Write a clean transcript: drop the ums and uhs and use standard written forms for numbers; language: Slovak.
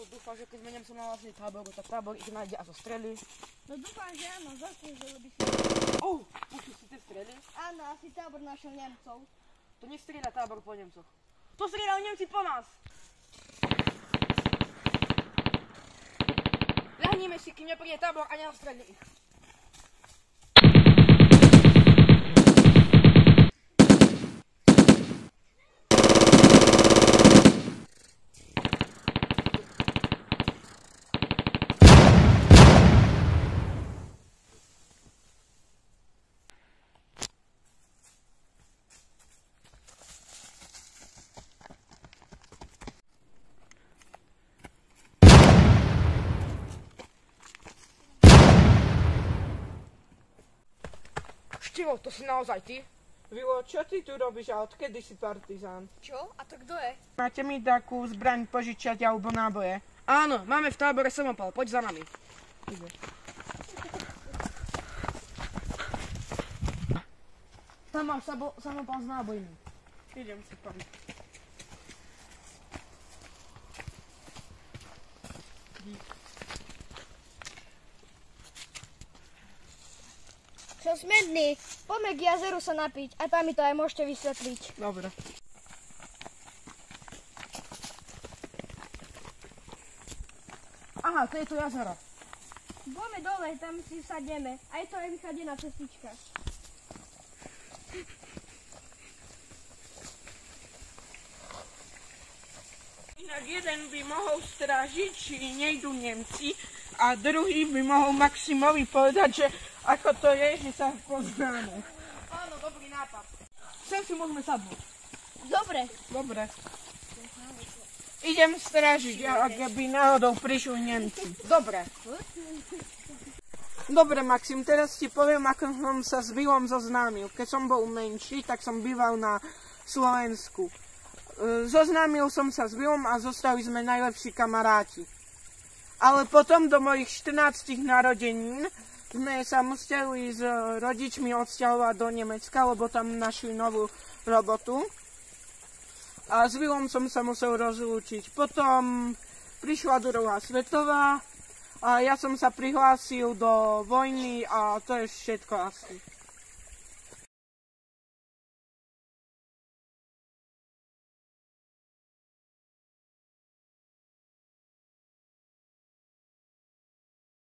dúfam, že keď sme Nemcom na vlastný tábor, tak tábor ich nájde a zostrelí. No dúfam, že áno, zaslúžilo by si. Už si tie strely? Áno, asi tábor našiel Nemcov. To nestrieľa tábor po Nemcoch. To strieľajú Nemci po nás. Ľahníme si, kým nepríde tábor a nenastrelí ich. Štivo, to si naozaj ty? Vilo, čo ty tu robíš a odkedy si partizán? Čo? A to kto je? Máte mi takú zbraň požičať alebo náboje? Áno, máme v tábore samopal, poď za nami. Tam máš samopal s nábojmi. Idem si tam. Som smedný. Poďme k jazeru sa napiť a tam mi to aj môžete vysvetliť. Dobre. Aha, to je to jazero. Poďme dole, tam si sadneme. Aj to je vychadená cestička. Inak jeden by mohol strážiť, či nejdu Nemci, a druhý by mohol Maximovi povedať, že ako to je, že sa poznáme. Áno, dobrý nápad. Sem si môžeme sadnúť. Dobre. Dobre. Idem strážiť, ak by náhodou prišli Nemci. Dobre. Dobre, Maxim, teraz ti poviem, ako som sa s Vilom zoznámil. Keď som bol menší, tak som býval na Slovensku. Zoznámil som sa s Vilom a zostali sme najlepší kamaráti. Ale potom do mojich 14 narodenín sme sa museli s rodičmi odsťahovať do Nemecka, lebo tam našli novú robotu. A s Vilom som sa musel rozlúčiť. Potom prišla druhá svetová a ja som sa prihlásil do vojny a to je všetko asi.